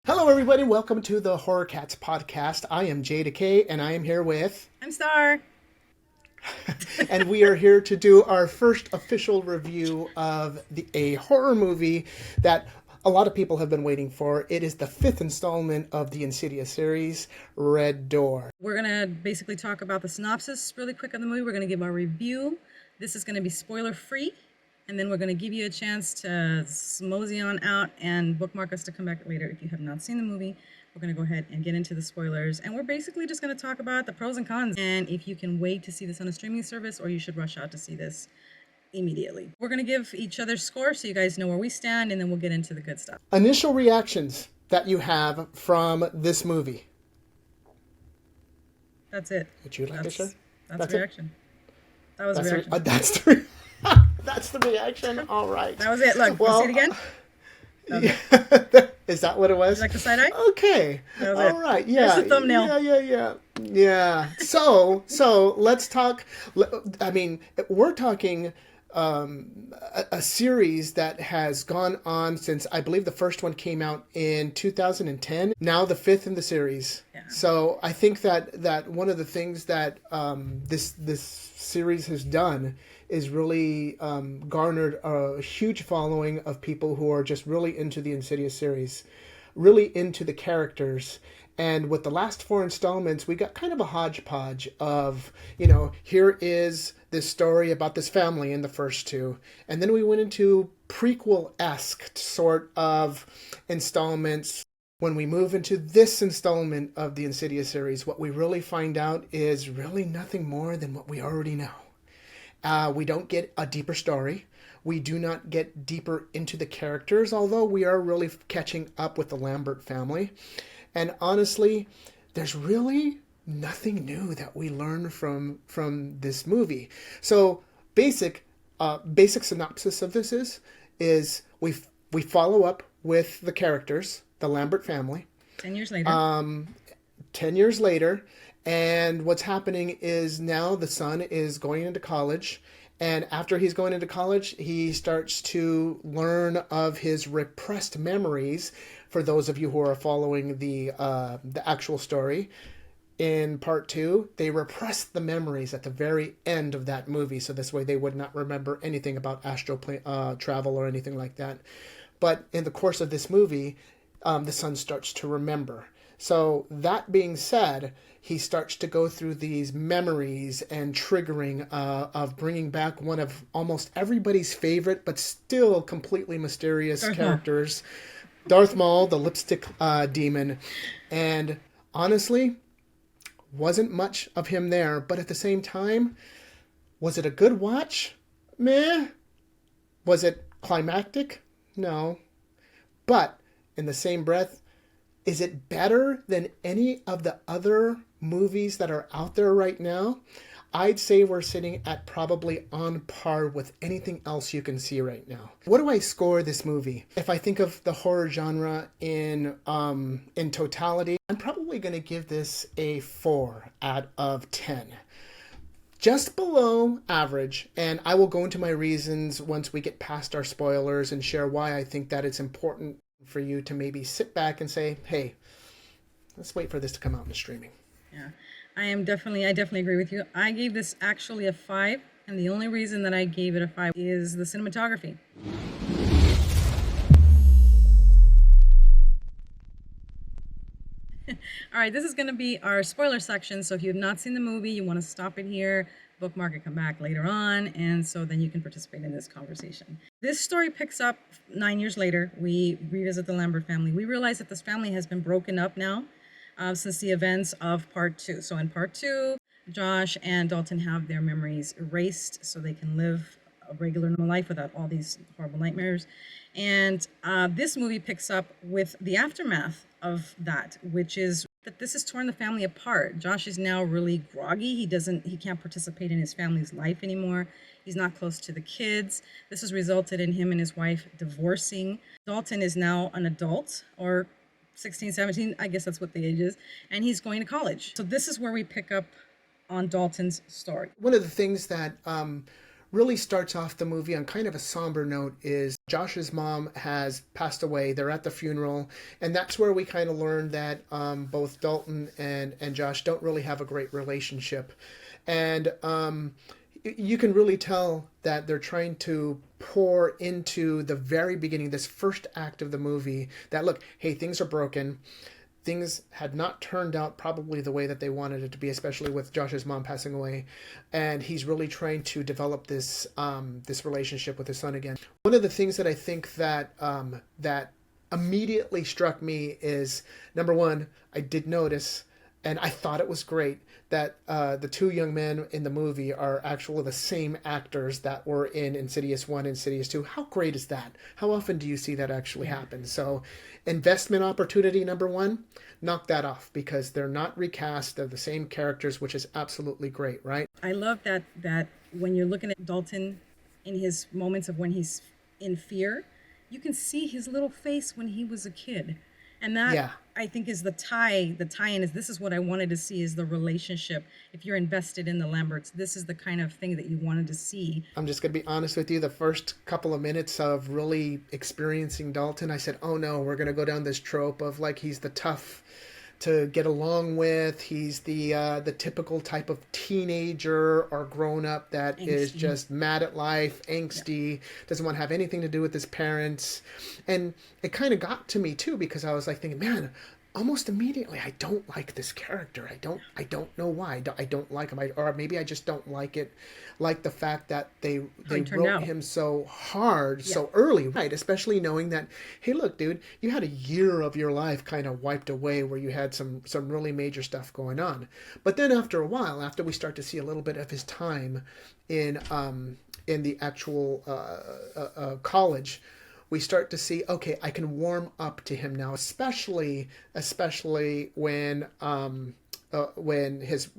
Hello, everybody. Welcome to the HorrorKats podcast. I am Jay Decay, and I am here with, I'm Star. and we are here to do our first official review of a horror movie that a lot of people have been waiting for. It is the fifth installment of the Insidious series, Red Door. We're going to basically talk about the synopsis really quick of the movie. We're going to give our review. This is going to be spoiler free. And then we're going to give you a chance to mosey on out and bookmark us to come back later if you have not seen the movie. We're going to go ahead and get into the spoilers. And we're basically just going to talk about the pros and cons. And if you can wait to see this on a streaming service or you should rush out to see this immediately. We're going to give each other scores so you guys know where we stand, and then we'll get into the good stuff. Initial reactions that you have from this movie. That's it. Would you like to share? That's the reaction. That was a reaction. That's the reaction. All right. That was it. Look, well, see it again? Yeah. Is that what it was? Like the side eye? Okay. All right. Yeah. There's the thumbnail. Yeah. So let's talk. I mean, we're talking a series that has gone on since, I believe the first one came out in 2010. Now the fifth in the series. Yeah. So I think that one of the things that this series has done is really garnered a huge following of people who are just really into the Insidious series, really into the characters. And with the last four installments, we got kind of a hodgepodge of, here is this story about this family in the first two. And then we went into prequel-esque sort of installments. When we move into this installment of the Insidious series, what we really find out is really nothing more than what we already know. We don't get a deeper story. We do not get deeper into the characters, although we are really catching up with the Lambert family. And honestly, there's really nothing new that we learn from this movie. So basic synopsis of this is we follow up with the characters, the Lambert family. 10 years later. 10 years later. And what's happening is now the son is going into college. And after he's going into college, he starts to learn of his repressed memories. For those of you who are following the actual story, in part two, they repressed the memories at the very end of that movie. So this way they would not remember anything about astral travel or anything like that. But in the course of this movie, the son starts to remember. So that being said, he starts to go through these memories and triggering of bringing back one of almost everybody's favorite, but still completely mysterious characters, Darth Maul, the lipstick demon. And honestly, wasn't much of him there. But at the same time, was it a good watch? Meh. Was it climactic? No. But in the same breath, is it better than any of the other movies that are out there right now? I'd say we're sitting at probably on par with anything else you can see right now. What do I score this movie? If I think of the horror genre in totality, I'm probably going to give this a 4 out of 10. Just below average, and I will go into my reasons once we get past our spoilers and share why I think that it's important for you to maybe sit back and say, hey, let's wait for this to come out in the streaming. Yeah, I definitely agree with you. I gave this actually a 5, and the only reason that I gave it a 5 is the cinematography. All right, this is going to be our spoiler section, so if you have not seen the movie, you want to stop it here, bookmark it, come back later on, and so then you can participate in this conversation. This story picks up 9 years later. We revisit the Lambert family. We realize that this family has been broken up now since the events of part 2. So in part 2, Josh and Dalton have their memories erased so they can live a regular normal life without all these horrible nightmares. And this movie picks up with the aftermath of that, which is that this has torn the family apart. Josh is now really groggy. He can't participate in his family's life anymore. He's not close to the kids. This has resulted in him and his wife divorcing. Dalton is now an adult, or 16, 17, I guess that's what the age is, and he's going to college. So this is where we pick up on Dalton's story. One of the things that really starts off the movie on kind of a somber note is Josh's mom has passed away. They're at the funeral, and that's where we kind of learn that both Dalton and Josh don't really have a great relationship. And you can really tell that they're trying to pour into the very beginning, this first act of the movie, that look, hey, things are broken. Things had not turned out probably the way that they wanted it to be, especially with Josh's mom passing away, and he's really trying to develop this relationship with his son again. One of the things that I think that immediately struck me is, number one, I did notice, and I thought it was great, that the two young men in the movie are actually the same actors that were in Insidious 1 and Insidious 2. How great is that? How often do you see that actually happen? So, investment opportunity number one, knock that off, because they're not recast. They're the same characters, which is absolutely great, right? I love that when you're looking at Dalton in his moments of when he's in fear, you can see his little face when he was a kid. And that, Yeah. I think, is the tie-in is, this is what I wanted to see, is the relationship. If you're invested in the Lamberts, this is the kind of thing that you wanted to see. I'm just going to be honest with you. The first couple of minutes of really experiencing Dalton, I said, oh no, we're going to go down this trope of like he's the tough to get along with. He's the typical type of teenager or grown up that is just mad at life, angsty, doesn't want to have anything to do with his parents. And it kind of got to me too, because I was like thinking, man, almost immediately, I don't like this character. I don't know why. I don't like him. Or maybe I just don't like the fact that they wrote him so hard so early, right? Especially knowing that, hey, look, dude, you had a year of your life kind of wiped away where you had some really major stuff going on. But then after a while, after we start to see a little bit of his time in the actual college, we start to see, okay, I can warm up to him now, especially when his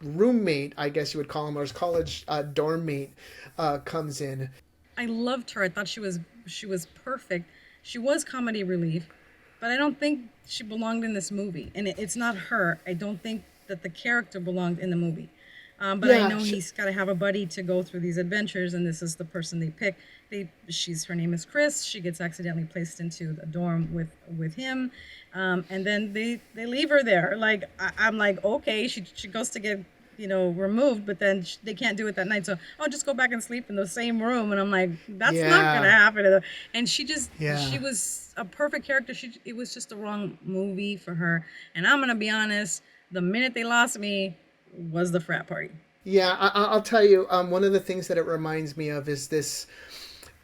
roommate, I guess you would call him, or his college dorm mate, comes in. I loved her. I thought she was perfect. She was comedy relief, but I don't think she belonged in this movie. And it's not her. I don't think that the character belonged in the movie. But I know he's got to have a buddy to go through these adventures, and this is the person they pick. Her name is Chris. She gets accidentally placed into a dorm with him, and then they leave her there. Like I'm like, okay, she goes to get removed, but then they can't do it that night. So just go back and sleep in the same room. And I'm like, that's not gonna happen. And she was a perfect character. It was just the wrong movie for her. And I'm gonna be honest, the minute they lost me was the frat party. Yeah, I'll tell you, one of the things that it reminds me of is this.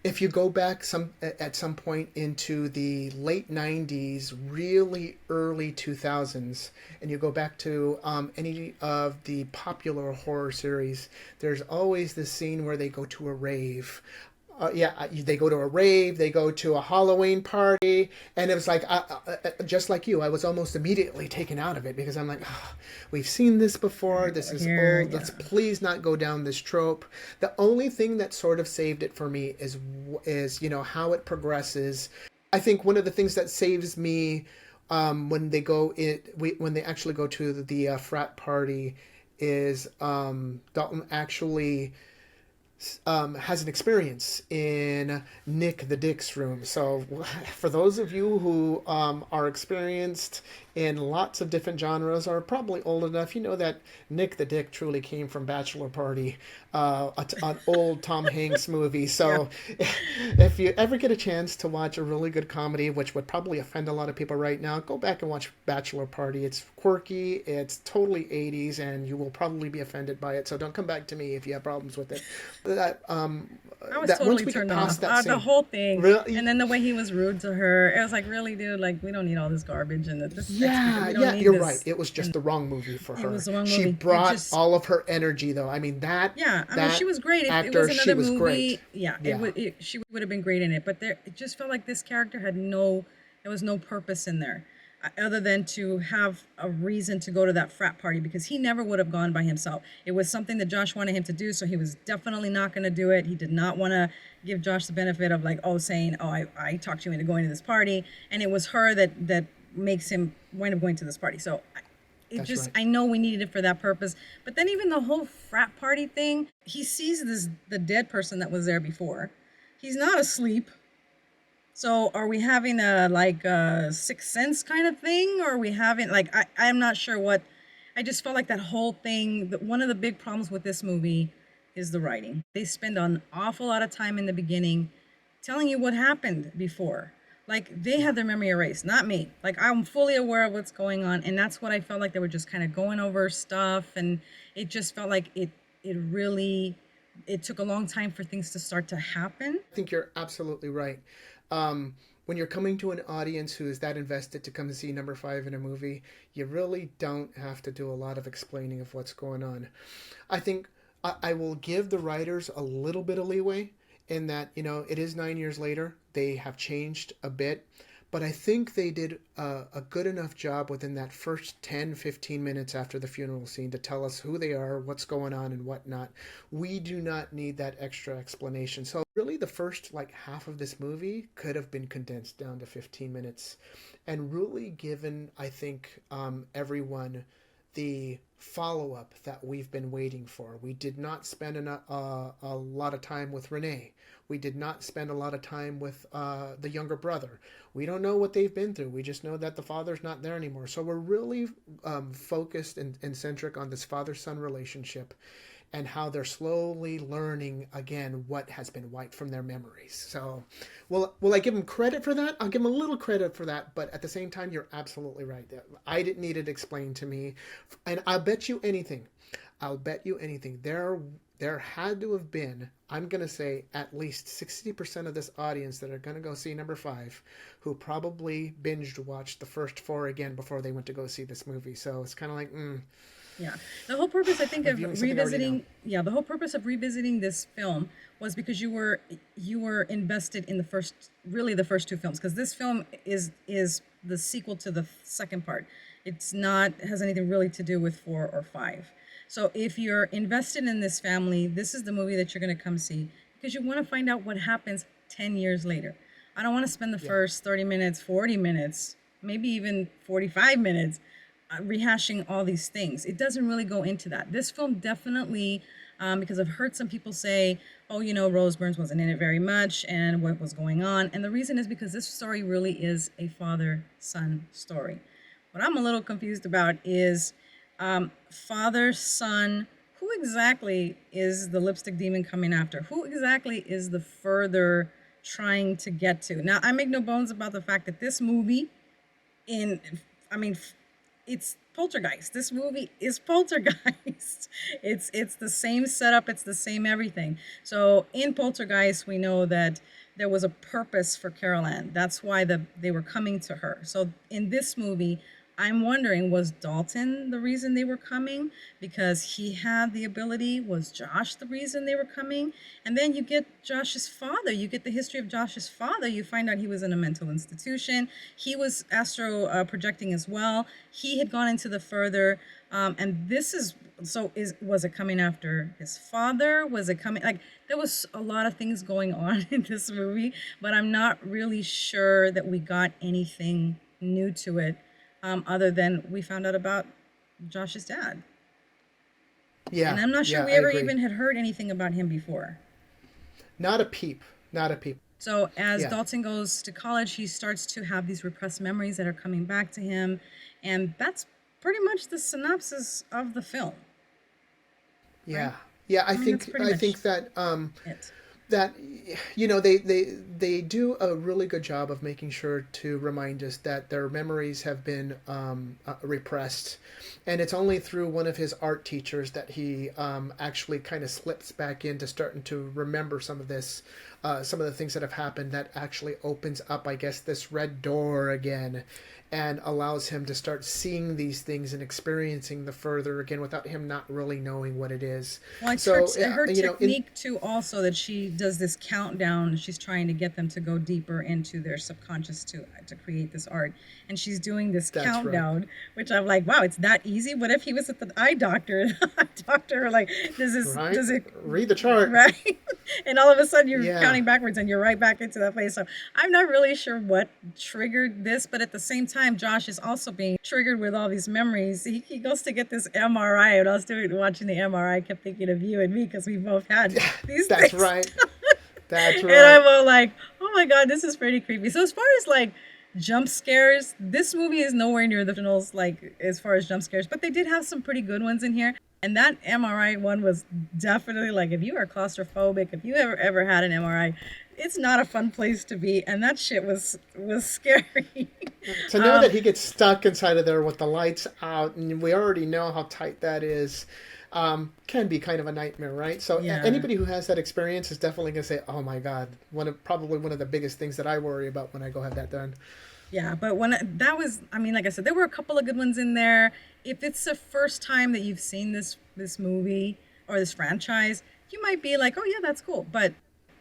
If you go back at some point into the late 90s, really early 2000s, and you go back to any of the popular horror series, there's always this scene where they go to a rave. They go to a rave, they go to a Halloween party, and it was like, just like you, I was almost immediately taken out of it, because I'm like, we've seen this before, this is old, let's please not go down this trope. The only thing that sort of saved it for me is how it progresses. I think one of the things that saves me when they actually go to the frat party is Dalton actually has an experience in Nick the Dick's room. So for those of you who are experienced in lots of different genres, are probably old enough, you know that Nick the Dick truly came from Bachelor Party, an old Tom Hanks movie. So if you ever get a chance to watch a really good comedy, which would probably offend a lot of people right now, go back and watch Bachelor Party. It's quirky, it's totally 80s, and you will probably be offended by it. So don't come back to me if you have problems with it. I was totally turned off. The whole thing. Really? And then the way he was rude to her. It was like, really, dude, like, we don't need all this garbage. And you're right. It was just the wrong movie for her. It was the wrong movie. She brought all of her energy, though. I mean, she was great. If it was another movie, she would have been great in it. But it just felt like this character there was no purpose in there, other than to have a reason to go to that frat party, because he never would have gone by himself. It was something that Josh wanted him to do, so he was definitely not going to do it. He did not want to give Josh the benefit of I talked you into going to this party, and it was her that makes him wind up going to this party. So it That's just, right. I know we needed it for that purpose. But then even the whole frat party thing, he sees the dead person that was there before. He's not asleep. So are we having a like a sixth sense kind of thing, or are we having like I'm not sure what. I just felt like that whole thing. That one of the big problems with this movie is the writing. They spend an awful lot of time in the beginning telling you what happened before. Like they Yeah. had their memory erased, not me. Like I'm fully aware of what's going on, and that's what I felt like they were just kind of going over stuff, and it just felt like it really it took a long time for things to start to happen. I think you're absolutely right. When you're coming to an audience who is that invested to come and see number five in a movie, you really don't have to do a lot of explaining of what's going on. I think I will give the writers a little bit of leeway in that, it is 9 years later. They have changed a bit. But I think they did a good enough job within that first 10, 15 minutes after the funeral scene to tell us who they are, what's going on, and whatnot. We do not need that extra explanation. So, really, the first like half of this movie could have been condensed down to 15 minutes and really given, I think, everyone the follow up that we've been waiting for. We did not spend a lot of time with Renee. We did not spend a lot of time with the younger brother. We don't know what they've been through. We just know that the father's not there anymore. So we're really focused and centric on this father son relationship and how they're slowly learning again what has been wiped from their memories. So, will I give them credit for that? I'll give them a little credit for that, but at the same time, you're absolutely right. I didn't need it explained to me, and I'll bet you anything. I'll bet you anything. There had to have been, I'm going to say, at least 60% of this audience that are going to go see number five who probably binged watched the first four again before they went to go see this movie. So it's kind of like, Yeah. The whole purpose, I think, of reviewing something I already know. revisiting, yeah, the whole purpose of revisiting this film was because you were invested in the first, really the first two films, because this film is the sequel to the second part. It's not has anything really to do with four or five. So if you're invested in this family, this is the movie that you're going to come see because you want to find out what happens 10 years later. I don't want to spend the Yeah. first 30 minutes, 40 minutes, maybe even 45 minutes rehashing all these things. It doesn't really go into that. This film definitely, because I've heard some people say, oh, Rose Byrne wasn't in it very much and what was going on. And the reason is because this story really is a father-son story. What I'm a little confused about is father, son, who exactly is the lipstick demon coming after? Who exactly is the further trying to get to? Now, I make no bones about the fact that this movie in I mean it's Poltergeist. This movie is Poltergeist. It's the same setup, it's the same everything. So in Poltergeist, we know that there was a purpose for Carol Ann. That's why they were coming to her. So in this movie, I'm wondering, was Dalton the reason they were coming? Because he had the ability. Was Josh the reason they were coming? And then you get Josh's father. You get the history of Josh's father. You find out he was in a mental institution. He was astro projecting as well. He had gone into the further. And this is so is was it coming after his father? Was it coming like there was a lot of things going on in this movie, but I'm not really sure that we got anything new to it, other than we found out about Josh's dad. And Yeah, I'm not sure yeah, we I ever agree. even had heard anything about him before. Not a peep. Not a peep. So as Yeah. Dalton goes to college, he starts to have these repressed memories that are coming back to him. And that's pretty much the synopsis of the film, right? Yeah. Yeah, I I mean, that's think pretty I much think that it. that they do a really good job of making sure to remind us that their memories have been repressed, and it's only through one of his art teachers that he actually kind of slips back into starting to remember some of the things that have happened that actually opens up, I guess, this red door again and allows him to start seeing these things and experiencing the further again without him not really knowing what it is. Well, it's So, her in technique too. Also, that she does this countdown. She's trying to get them to go deeper into their subconscious to create this art, and she's doing this that's right. countdown, which I'm like, wow, it's that easy. What if he was at the eye doctor? Doctor, like, Right? does it Read the chart. right? And all of a sudden, you're Yeah. counting backwards, and you're right back into that place. So I'm not really sure what triggered this, but at the same time, time, Josh is also being triggered with all these memories. He goes to get this MRI, and I was watching the MRI, I kept thinking of you and me because we both had these That's things. right. That's And I'm right. all like, oh my God, this is pretty creepy. So as far as like jump scares, this movie is nowhere near the originals, like as far as jump scares, but they did have some pretty good ones in here. And that MRI one was definitely like, if you are claustrophobic, if you ever had an MRI, it's not a fun place to be. And that shit was scary. To know that he gets stuck inside of there with the lights out, and we already know how tight that is, can be kind of a nightmare, right? So Yeah. anybody who has that experience is definitely going to say, "Oh my God!" Probably one of the biggest things that I worry about when I go have that done. Yeah, but that was, I mean, like I said, there were a couple of good ones in there. If it's the first time that you've seen this movie or this franchise, you might be like, oh yeah, that's cool. But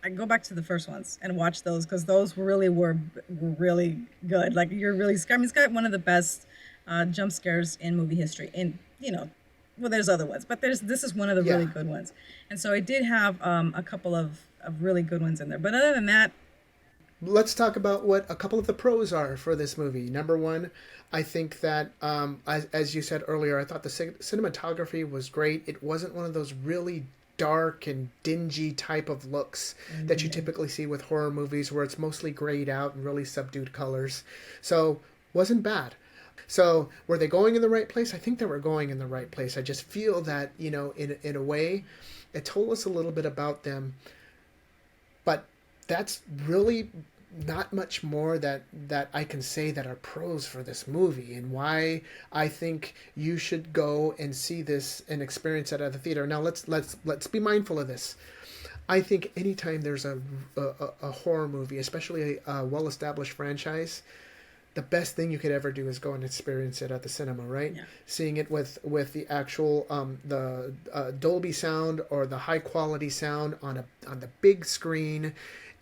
I go back to the first ones and watch those because those really were really good. Like you're really scared. I mean, it's got one of the best jump scares in movie history. And well, there's other ones, but this is one of the really Yeah. good ones. And so it did have a couple of really good ones in there. But other than that, Let's talk about what a couple of the pros are for this movie. Number one, I think that, as you said earlier, I thought the cinematography was great. It wasn't one of those really dark and dingy type of looks that you typically see with horror movies where it's mostly grayed out and really subdued colors. So, wasn't bad. So, were they going in the right place? I think they were going in the right place. I just feel that, in a way, it told us a little bit about them, but that's really not much more that I can say that are pros for this movie and why I think you should go and see this and experience it at the theater. Now let's be mindful of this. I think anytime there's a horror movie, especially a well-established franchise, the best thing you could ever do is go and experience it at the cinema, right? yeah. Seeing it with the actual the Dolby sound or the high quality sound on the big screen.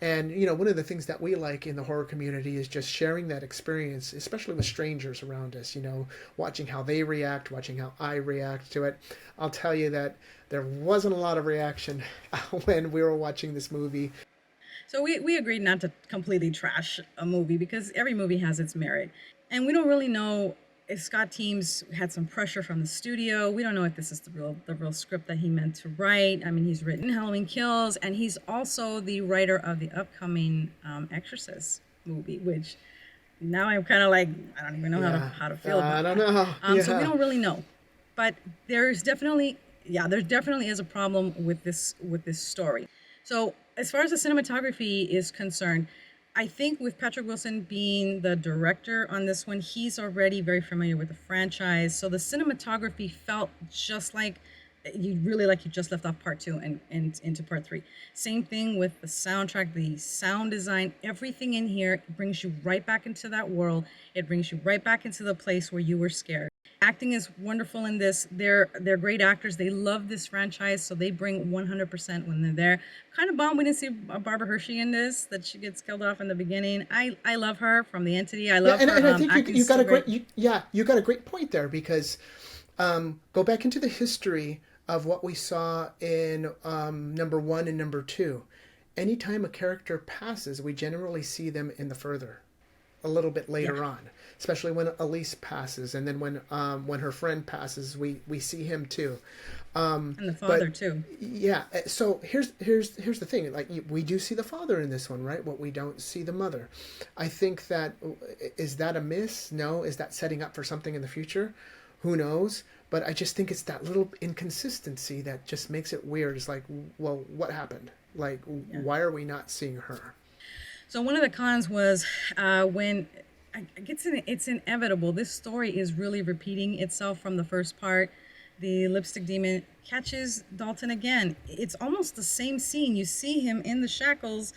And one of the things that we like in the horror community is just sharing that experience, especially with strangers around us. Watching how they react, watching how I react to it. I'll tell you that there wasn't a lot of reaction when we were watching this movie. So we agreed not to completely trash a movie because every movie has its merit. And we don't really know if Scott Teems had some pressure from the studio. We don't know if this is the real script that he meant to write. I mean, he's written Halloween Kills, and he's also the writer of the upcoming Exorcist movie, which now I'm kind of like, I don't even know Yeah, how to feel about I don't that. know. So we Yeah. don't really know. But there definitely is a problem with this story. So as far as the cinematography is concerned, I think with Patrick Wilson being the director on this one, he's already very familiar with the franchise. So the cinematography felt just like you just left off part two and into part three. Same thing with the soundtrack, the sound design, everything in here brings you right back into that world. It brings you right back into the place where you were scared. Acting is wonderful in this. They're great actors. They love this franchise, so they bring 100% when they're there. Kind of bummed we didn't see Barbara Hershey in this. That she gets killed off in the beginning. I love her from The Entity. I Yeah, love and her I think acting you got so a great great. you got a great point there because go back into the history of what we saw in number one and number two. Anytime a character passes, we generally see them in the further, a little bit Yeah, later on, especially when Elise passes, and then when her friend passes, we see him too. and the But father too. yeah, so here's the thing. Like we do see the father in this one, right? What we don't see the mother. I think that is that a miss? No, is that setting up for something in the future? Who knows? But I just think it's that little inconsistency that just makes it weird. It's like, well, what happened? Like, Yeah. why are we not seeing her? So one of the cons was when I guess it's inevitable. This story is really repeating itself from the first part. The lipstick demon catches Dalton again. It's almost the same scene. You see him in the shackles.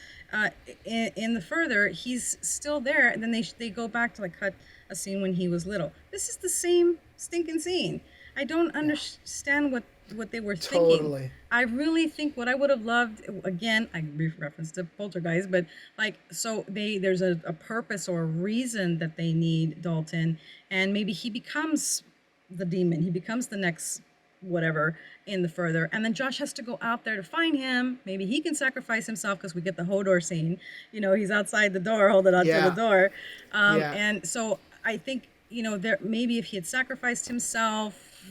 In the further, he's still there, and then they go back to like cut a scene when he was little. This is the same stinking scene. I don't understand what they were thinking. Totally. I really think what I would have loved, again, I reference to Poltergeist, but like, so there's a purpose or a reason that they need Dalton, and maybe he becomes the demon. He becomes the next whatever in the further, and then Josh has to go out there to find him. Maybe he can sacrifice himself because we get the Hodor scene. He's outside the door holding on to the Yeah. door, Yeah. and so I think, there maybe if he had sacrificed himself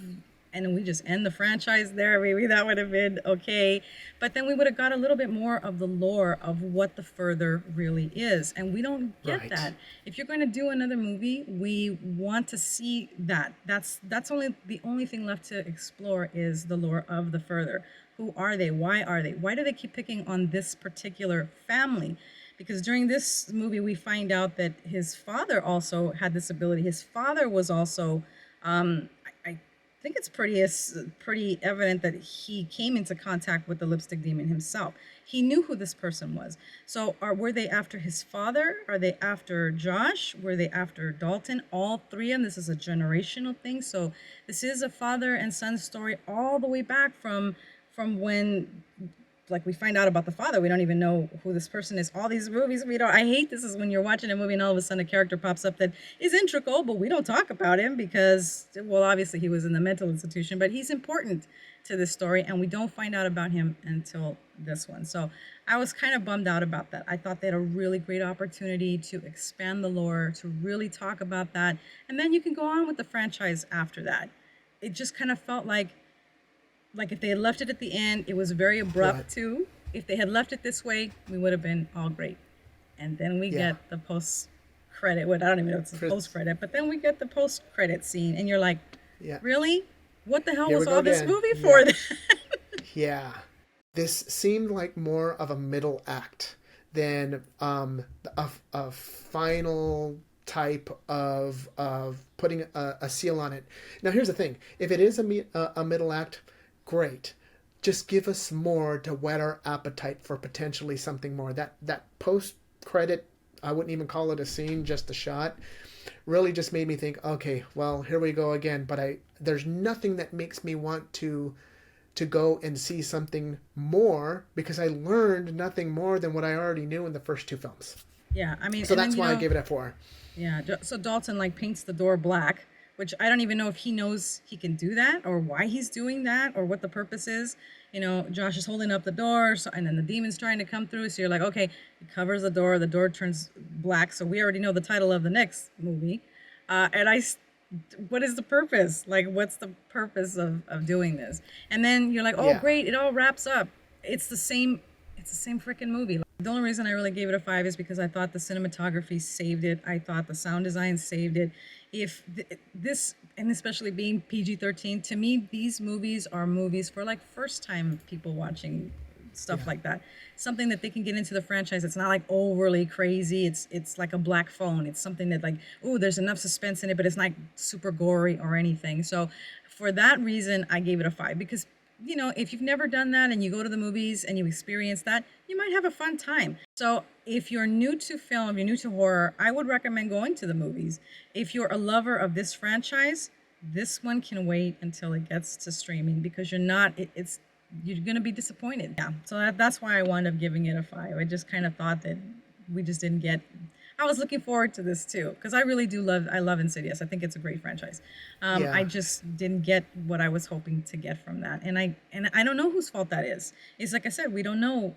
and we just end the franchise there, maybe that would have been okay. But then we would have got a little bit more of the lore of what the further really is. And we don't get Right. that. If you're going to do another movie, we want to see that. That's only the only thing left to explore is the lore of the further. Who are they? Why are they? Why do they keep picking on this particular family? Because during this movie we find out that his father also had this ability. His father was also I think it's pretty evident that he came into contact with the lipstick demon himself. He knew who this person was. So were they after his father? Are they after Josh? Were they after Dalton? All three of them. This is a generational thing. So this is a father and son story all the way back from when, like, we find out about the father. We don't even know who this person is. All these movies we don't. I hate this is when you're watching a movie and all of a sudden a character pops up that is integral, but we don't talk about him because, well, obviously he was in the mental institution, but he's important to this story, and we don't find out about him until this one. So I was kind of bummed out about that. I thought they had a really great opportunity to expand the lore, to really talk about that, and then you can go on with the franchise after that. It just kind of felt like if they had left it at the end, it was very Right. abrupt too. If they had left it this way, we would have been all great. And then we Yeah. get the post credit. What I don't even know if it's a Chris- post credit, but then we get the post credit scene, and you're like, Yeah. really? What the hell Here we was go all this again. movie Yeah. for? Then? Yeah. This seemed like more of a middle act than a final type of putting a seal on it. Now, here's the thing: if it is a middle act, great. Just give us more to whet our appetite for potentially something more. That post credit, I wouldn't even call it a scene, just a shot, really just made me think, okay, well, here we go again. But there's nothing that makes me want to go and see something more because I learned nothing more than what I already knew in the first two films. Yeah, I mean, So and then that's why I gave it a 4. yeah. So Dalton like paints the door black, which I don't even know if he knows he can do that or why he's doing that or what the purpose is. Josh is holding up the door, so, and then the demon's trying to come through. So you're like, okay, he covers the door turns black. So we already know the title of the next movie. What is the purpose? Like, what's the purpose of doing this? And then you're like, oh, Yeah. great, it all wraps up. It's the same. It's the same freaking movie. The only reason I really gave it a 5 is because I thought the cinematography saved it. I thought the sound design saved it. If this, and especially being PG-13, to me, these movies are movies for like first time people watching stuff Yeah. like that. Something that they can get into the franchise. It's not like overly crazy. It's like a black phone. It's something that like, oh, there's enough suspense in it, but it's not super gory or anything. So for that reason, I gave it a 5 because if you've never done that and you go to the movies and you experience that, you might have a fun time. So if you're new to film, you're new to horror, I would recommend going to the movies. If you're a lover of this franchise, this one can wait until it gets to streaming because you're going to be disappointed. Yeah. So that's why I wound up giving it a 5. I just kind of thought that we just didn't get. I was looking forward to this too because I really do love Insidious. I think it's a great franchise. Yeah. I just didn't get what I was hoping to get from that, and I don't know whose fault that is. It's like I said, we don't know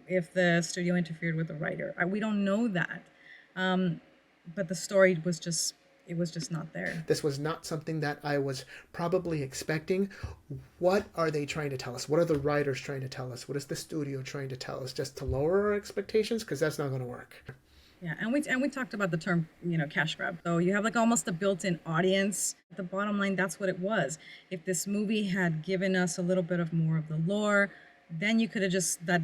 if the studio interfered with the writer. We don't know that, but the story was just it was just not there. This was not something that I was probably expecting. What are they trying to tell us? What are the writers trying to tell us? What is the studio trying to tell us? Just to lower our expectations? Because that's not going to work. Yeah, and we talked about the term, cash grab. So you have like almost a built-in audience. The bottom line, that's what it was. If this movie had given us a little bit of more of the lore, then you could have just when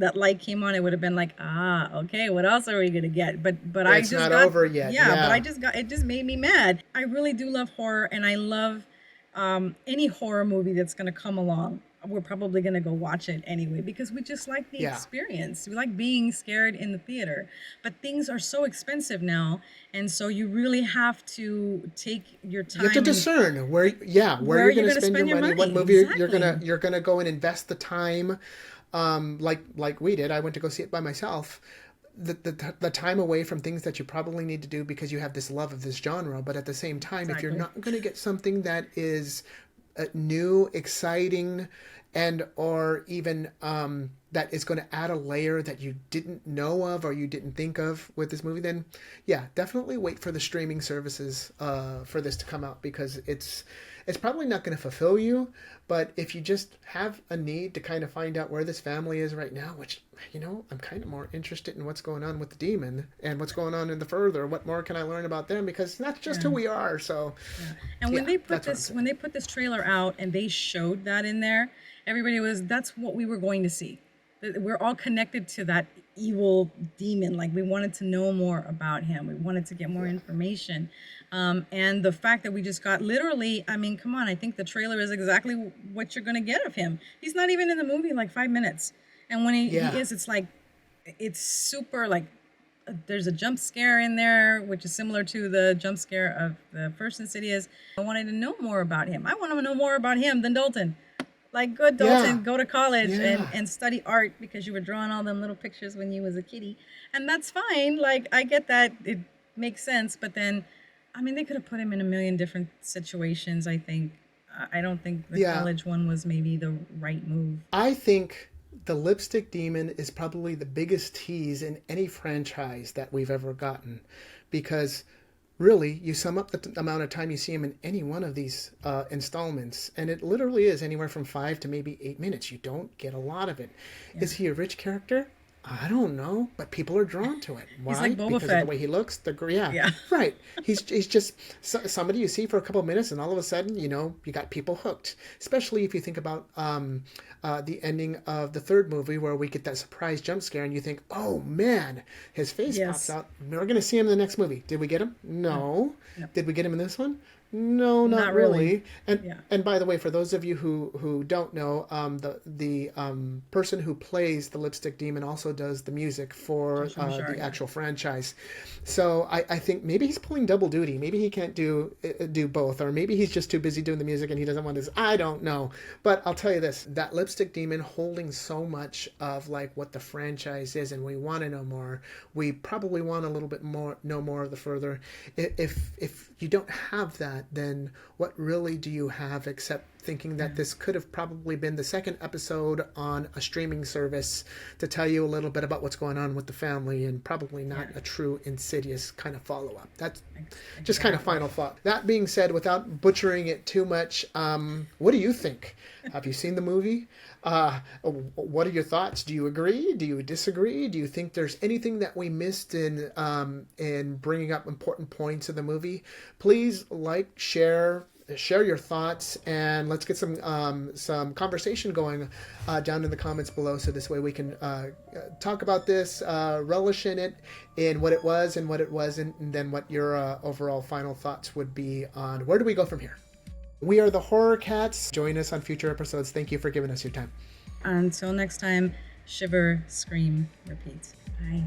that light came on, it would have been like, okay, what else are we gonna get? But I It's just not got over yet. yeah, but Yeah. it just made me mad. I really do love horror, and I love any horror movie that's gonna come along. We're probably going to go watch it anyway because we just like the Yeah. experience. We like being scared in the theater. But things are so expensive now, and so you really have to take your time. You have to discern where you're going to spend your money, what movie Exactly. you're gonna go and invest the time. Like we did. I went to go see it by myself. The time away from things that you probably need to do because you have this love of this genre, but at the same time, if you're Exactly. not going to get something that is new, exciting, and or even that is going to add a layer that you didn't know of or you didn't think of with this movie, then yeah, definitely wait for the streaming services for this to come out, because it's probably not going to fulfill you. But if you just have a need to kind of find out where this family is right now, which, I'm kind of more interested in what's going on with the demon and what's going on in the further. What more can I learn about them? Because that's just who we are. So, yeah. And when they put this trailer out and they showed that in there, everybody that's what we were going to see. We're all connected to that evil demon. Like, we wanted to know more about him. We wanted to get more information. And the fact that we just got literally, I mean, come on, I think the trailer is exactly what you're going to get of him. He's not even in the movie like 5 minutes. And when he is, it's like, it's super like, there's a jump scare in there, which is similar to the jump scare of the first Insidious. I wanted to know more about him. I want to know more about him than Dalton. Like, good Dalton, go to college and study art because you were drawing all them little pictures when you was a kitty. And that's fine. Like, I get that. It makes sense. But then, I mean, they could have put him in a million different situations, I think. I don't think the college one was maybe the right move. I think the Lipstick Demon is probably the biggest tease in any franchise that we've ever gotten, because really, you sum up the amount of time you see him in any one of these installments, and it literally is anywhere from 5 to maybe 8 minutes. You don't get a lot of it. Is he a rich character? I don't know, but people are drawn to it. Why? He's like Boba because Fett. of the way he looks. Right. He's just somebody you see for a couple of minutes, and all of a sudden, you got people hooked. Especially if you think about the ending of the third movie, where we get that surprise jump scare, and you think, "Oh man, his face pops out. We're going to see him in the next movie." Did we get him? No. Did we get him in this one? No, not really. And by the way, for those of you who don't know, the person who plays the Lipstick Demon also does the music for the actual franchise. So I think maybe he's pulling double duty. Maybe he can't do both, or maybe he's just too busy doing the music and he doesn't want this. I don't know. But I'll tell you this: that Lipstick Demon holding so much of like what the franchise is, and we want to know more. We probably want a little bit more, know more of the further. If you don't have that, then what really do you have except thinking that this could have probably been the second episode on a streaming service to tell you a little bit about what's going on with the family, and probably not a true Insidious kind of follow-up. That's just kind of final thought. That being said, without butchering it too much, what do you think? Have you seen the movie? What are your thoughts? Do you agree? Do you disagree? Do you think there's anything that we missed in bringing up important points of the movie? Please share your thoughts, and let's get some conversation going down in the comments below, so this way we can talk about this, relish in it, in what it was and what it wasn't, and then what your overall final thoughts would be on where do we go from here. We are the HorrorKats. Join us on future episodes. Thank you for giving us your time. Until next time, shiver, scream, repeat. Bye.